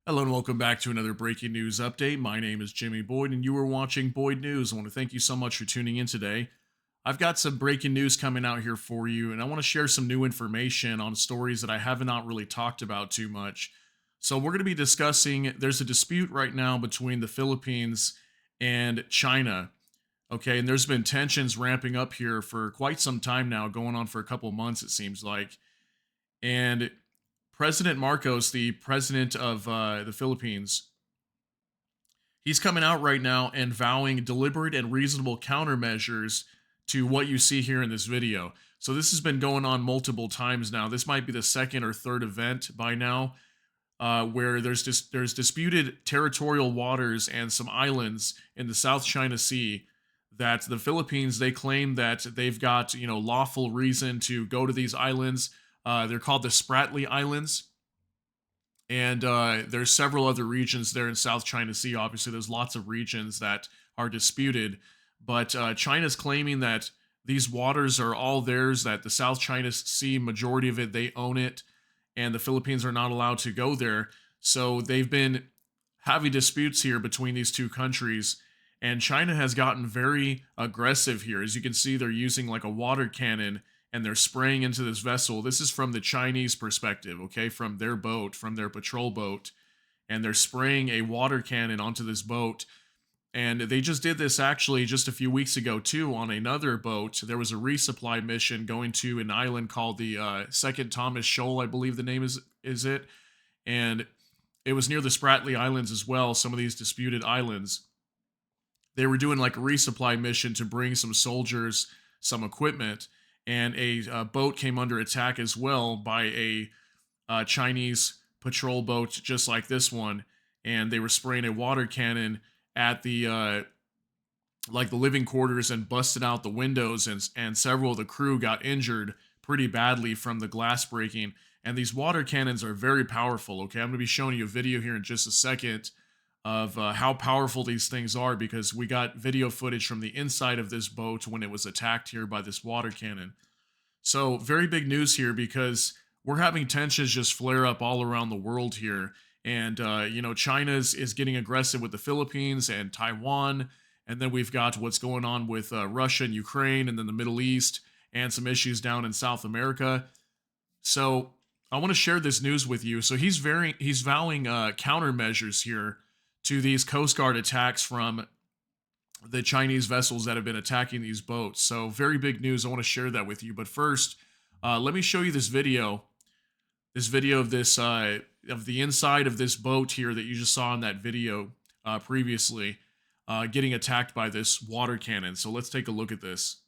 Hello and welcome back to another breaking news update. My name is Jimmy Boyd and you are watching Boyd News. I want to thank you so much for tuning in today. I've got some breaking news coming out here for you, and I want to share some new information on stories that I have not really talked about too much. So, we're going to be discussing there's a dispute right now between the Philippines and China. Okay, and there's been tensions ramping up here for quite some time now, going on for a couple months, it seems like. And President Marcos, the president of the Philippines, he's coming out right now and vowing deliberate and reasonable countermeasures to what you see here in this video. So this has been going on multiple times now. This might be the second or third event by now, where there's disputed territorial waters and some islands in the South China Sea that the Philippines, they claim that they've got lawful reason to go to these islands. They're called the Spratly Islands. And there's several other regions there in South China Sea. Obviously, there's lots of regions that are disputed, but China's claiming that these waters are all theirs, that the South China Sea, majority of it, they own it, and the Philippines are not allowed to go there. So they've been having disputes here between these two countries, and China has gotten very aggressive here. As you can see, they're using like a water cannon and they're spraying into this vessel. This is from the Chinese perspective, okay, from their boat, from their patrol boat, and they're spraying a water cannon onto this boat. And they just did this actually just a few weeks ago too on another boat. There was a resupply mission going to an island called the Second Thomas Shoal, I believe the name is it, and it was near the Spratly Islands as well. Some of these disputed islands. They were doing like a resupply mission to bring some soldiers, some equipment, and a boat came under attack as well by a Chinese patrol boat just like this one, and they were spraying a water cannon at the like the living quarters and busted out the windows, and several of the crew got injured pretty badly from the glass breaking. And these water cannons are very powerful. Okay, I'm going to be showing you a video here in just a second of how powerful these things are, because we got video footage from the inside of this boat when it was attacked here by this water cannon. So very big news here, because we're having tensions just flare up all around the world here. And, China is getting aggressive with the Philippines and Taiwan. And then we've got what's going on with Russia and Ukraine, and then the Middle East, and some issues down in South America. So I want to share this news with you. So he's vowing countermeasures here to these Coast Guard attacks from the Chinese vessels that have been attacking these boats. So very big news. I want to share that with you. But first, let me show you this video. This video of this of the inside of this boat here that you just saw in that video previously, getting attacked by this water cannon. So let's take a look at this.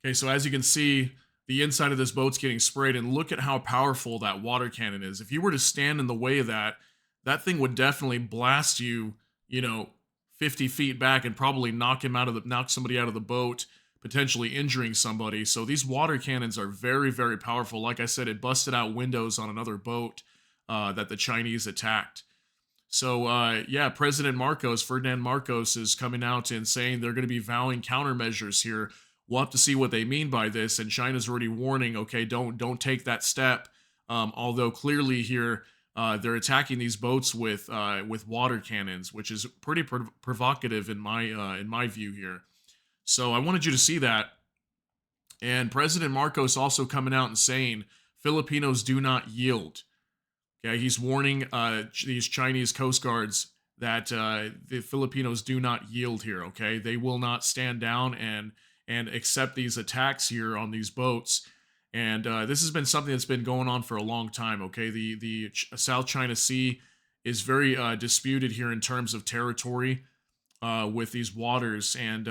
Okay, so as you can see, the inside of this boat's getting sprayed, and look at how powerful that water cannon is. If you were to stand in the way of that, that thing would definitely blast you, 50 feet back, and probably knock somebody out of the boat, potentially injuring somebody. So these water cannons are very, very powerful. Like I said, it busted out windows on another boat that the Chinese attacked. So, Ferdinand Marcos is coming out and saying they're going to be vowing countermeasures here. We'll have to see what they mean by this, and China's already warning, okay, don't take that step. Although clearly here they're attacking these boats with water cannons, which is pretty provocative in my view here. So I wanted you to see that. And President Marcos also coming out and saying Filipinos do not yield. Okay, he's warning these Chinese Coast Guards that the Filipinos do not yield here. Okay, they will not stand down and accept these attacks here on these boats. And this has been something that's been going on for a long time. Okay, the South China Sea is very disputed here in terms of territory with these waters, and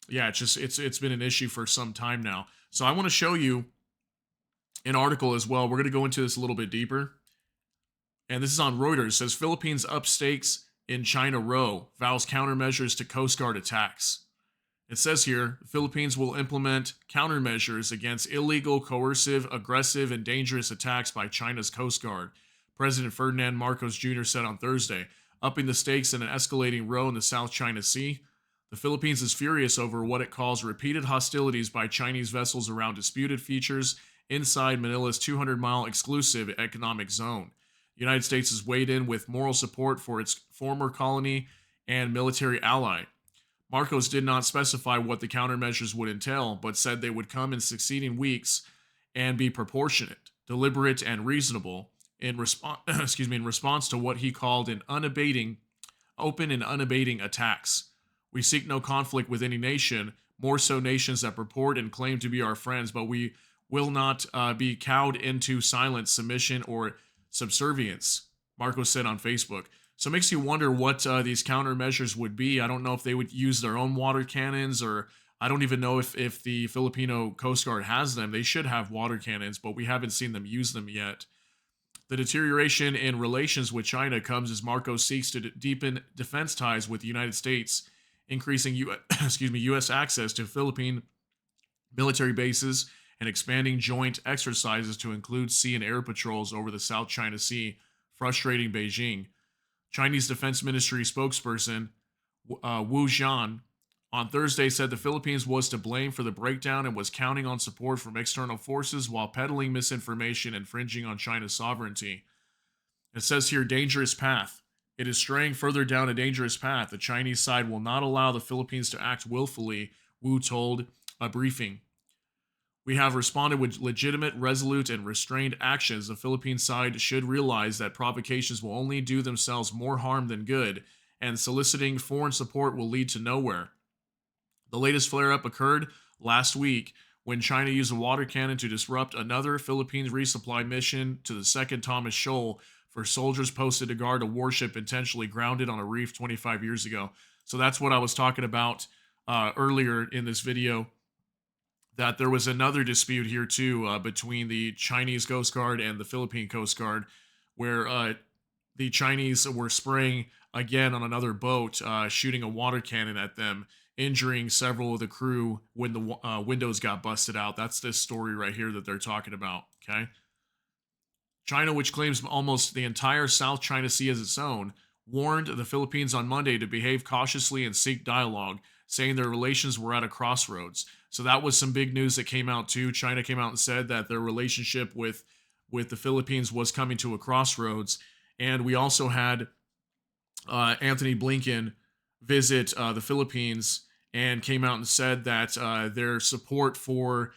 it's been an issue for some time now. So I want to show you an article as well. We're going to go into this a little bit deeper, and this is on Reuters. It says Philippines up stakes in China row, vows countermeasures to Coast Guard attacks. It says here, the Philippines will implement countermeasures against illegal, coercive, aggressive, and dangerous attacks by China's Coast Guard, President Ferdinand Marcos Jr. said on Thursday, upping the stakes in an escalating row in the South China Sea. The Philippines is furious over what it calls repeated hostilities by Chinese vessels around disputed features inside Manila's 200-mile exclusive economic zone. The United States has weighed in with moral support for its former colony and military ally. Marcos did not specify what the countermeasures would entail, but said they would come in succeeding weeks and be proportionate, deliberate, and reasonable in response to what he called an open and unabating attacks. We seek no conflict with any nation, more so nations that purport and claim to be our friends, but we will not be cowed into silent submission or subservience, Marcos said on Facebook. So it makes you wonder what these countermeasures would be. I don't know if they would use their own water cannons, or I don't even know if the Filipino Coast Guard has them. They should have water cannons, but we haven't seen them use them yet. The deterioration in relations with China comes as Marcos seeks to deepen defense ties with the United States, increasing U.S. access to Philippine military bases and expanding joint exercises to include sea and air patrols over the South China Sea, frustrating Beijing. Chinese Defense Ministry spokesperson Wu Jian on Thursday said the Philippines was to blame for the breakdown and was counting on support from external forces while peddling misinformation, infringing on China's sovereignty. It says here, dangerous path. It is straying further down a dangerous path. The Chinese side will not allow the Philippines to act willfully, Wu told a briefing. We have responded with legitimate, resolute, and restrained actions. The Philippine side should realize that provocations will only do themselves more harm than good, and soliciting foreign support will lead to nowhere. The latest flare-up occurred last week when China used a water cannon to disrupt another Philippines resupply mission to the second Thomas Shoal for soldiers posted to guard a warship intentionally grounded on a reef 25 years ago. So that's what I was talking about earlier in this video, that there was another dispute here too between the Chinese Coast Guard and the Philippine Coast Guard, where the Chinese were spraying again on another boat, shooting a water cannon at them, injuring several of the crew when the windows got busted out. That's this story right here that they're talking about, okay? China, which claims almost the entire South China Sea as its own, warned the Philippines on Monday to behave cautiously and seek dialogue, saying their relations were at a crossroads. So that was some big news that came out too. China came out and said that their relationship with the Philippines was coming to a crossroads. And we also had Anthony Blinken visit the Philippines and came out and said that their support for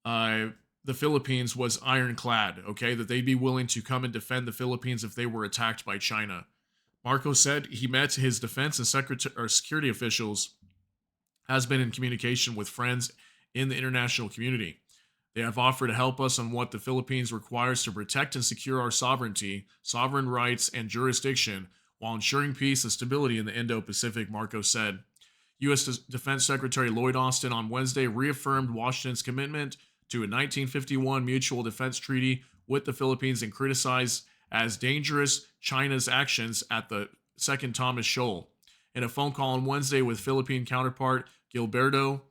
the Philippines was ironclad, okay? That they'd be willing to come and defend the Philippines if they were attacked by China. Marcos said he met his defense and security officials, has been in communication with friends in the international community. They have offered to help us on what the Philippines requires to protect and secure our sovereignty, sovereign rights, and jurisdiction while ensuring peace and stability in the Indo-Pacific, Marcos said. U.S. Defense Secretary Lloyd Austin on Wednesday reaffirmed Washington's commitment to a 1951 mutual defense treaty with the Philippines and criticized as dangerous China's actions at the second Thomas Shoal. In a phone call on Wednesday with Philippine counterpart Gilberto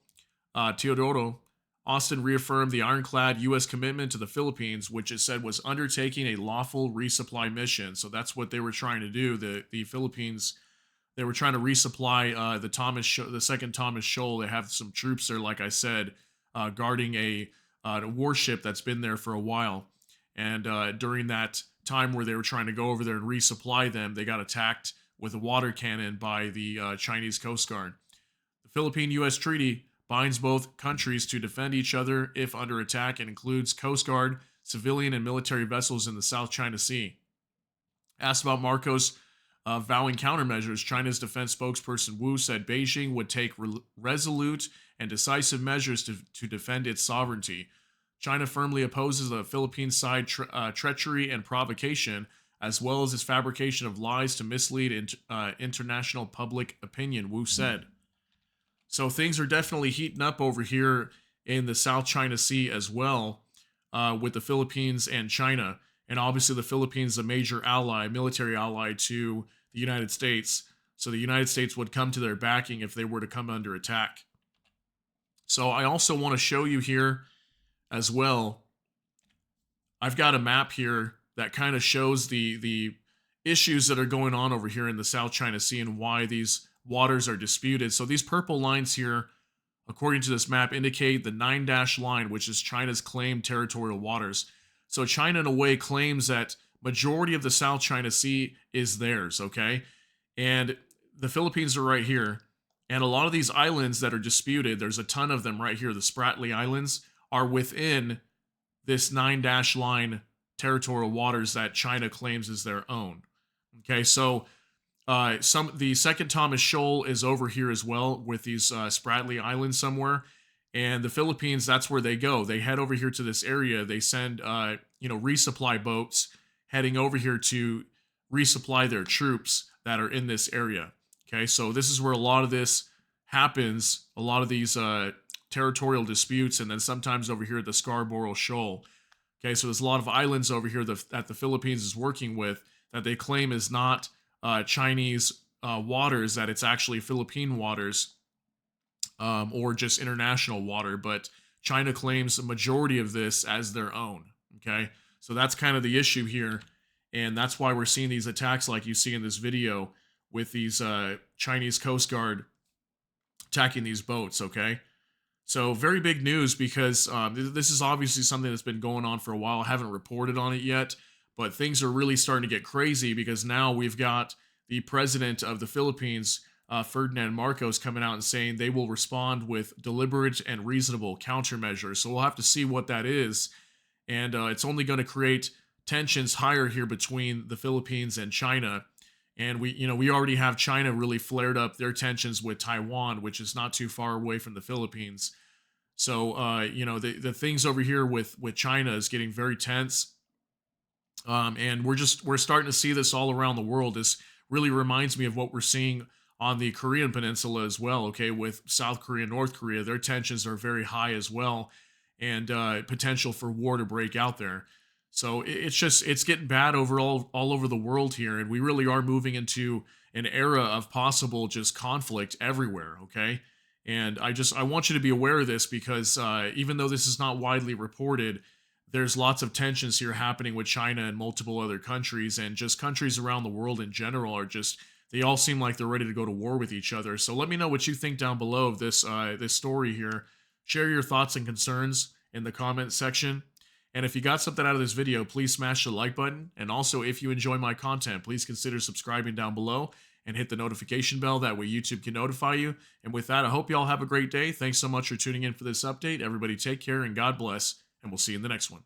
Teodoro, Austin reaffirmed the ironclad U.S. commitment to the Philippines, which it said was undertaking a lawful resupply mission. So that's what they were trying to do. The Philippines, they were trying to resupply the second Thomas Shoal. They have some troops there, like I said, guarding a warship that's been there for a while. And during that time where they were trying to go over there and resupply them, they got attacked with a water cannon by the Chinese Coast Guard. The Philippine-U.S. treaty binds both countries to defend each other if under attack and includes Coast Guard, civilian, and military vessels in the South China Sea. Asked about Marcos vowing countermeasures, China's defense spokesperson Wu said Beijing would take resolute and decisive measures to defend its sovereignty. China firmly opposes the Philippine side treachery and provocation, as well as its fabrication of lies to mislead international public opinion, Wu said. So things are definitely heating up over here in the South China Sea as well, with the Philippines and China. And obviously the Philippines is a major ally, military ally to the United States. So the United States would come to their backing if they were to come under attack. So I also want to show you here as well. I've got a map here that kind of shows the issues that are going on over here in the South China Sea and why these waters are disputed. So these purple lines here, according to this map, indicate the 9-dash line, which is China's claimed territorial waters. So China, in a way, claims that majority of the South China Sea is theirs, okay? And the Philippines are right here. And a lot of these islands that are disputed, there's a ton of them right here, the Spratly Islands, are within this 9-dash line territorial waters that China claims is their own. Okay, so the second Thomas Shoal is over here as well with these Spratly Islands somewhere, and the Philippines, that's where they go. They head over here to this area. They send resupply boats heading over here to resupply their troops that are in this area. Okay, so this is where a lot of this happens. A lot of these territorial disputes, and then sometimes over here at the Scarborough Shoal. Okay, so there's a lot of islands over here that the Philippines is working with that they claim is not Chinese waters, that it's actually Philippine waters or just international water, but China claims a majority of this as their own. Okay, so that's kind of the issue here, and that's why we're seeing these attacks like you see in this video with these Chinese Coast Guard attacking these boats. Okay. So very big news because this is obviously something that's been going on for a while. I haven't reported on it yet, but things are really starting to get crazy because now we've got the president of the Philippines, Ferdinand Marcos, coming out and saying they will respond with deliberate and reasonable countermeasures. So we'll have to see what that is. And it's only going to create tensions higher here between the Philippines and China. And we already have China really flared up their tensions with Taiwan, which is not too far away from the Philippines. So, the things over here with China is getting very tense. And we're starting to see this all around the world. This really reminds me of what we're seeing on the Korean Peninsula as well. Okay, with South Korea, North Korea, their tensions are very high as well, and potential for war to break out there. So it's getting bad overall all over the world here, and we really are moving into an era of possible just conflict everywhere. Okay, and I want you to be aware of this because even though this is not widely reported, there's lots of tensions here happening with China and multiple other countries, and just countries around the world in general are just, they all seem like they're ready to go to war with each other. So let me know what you think down below of this story here. Share your thoughts and concerns in the comment section. And if you got something out of this video, please smash the like button. And also, if you enjoy my content, please consider subscribing down below and hit the notification bell. That way YouTube can notify you. And with that, I hope you all have a great day. Thanks so much for tuning in for this update. Everybody take care and God bless. And we'll see you in the next one.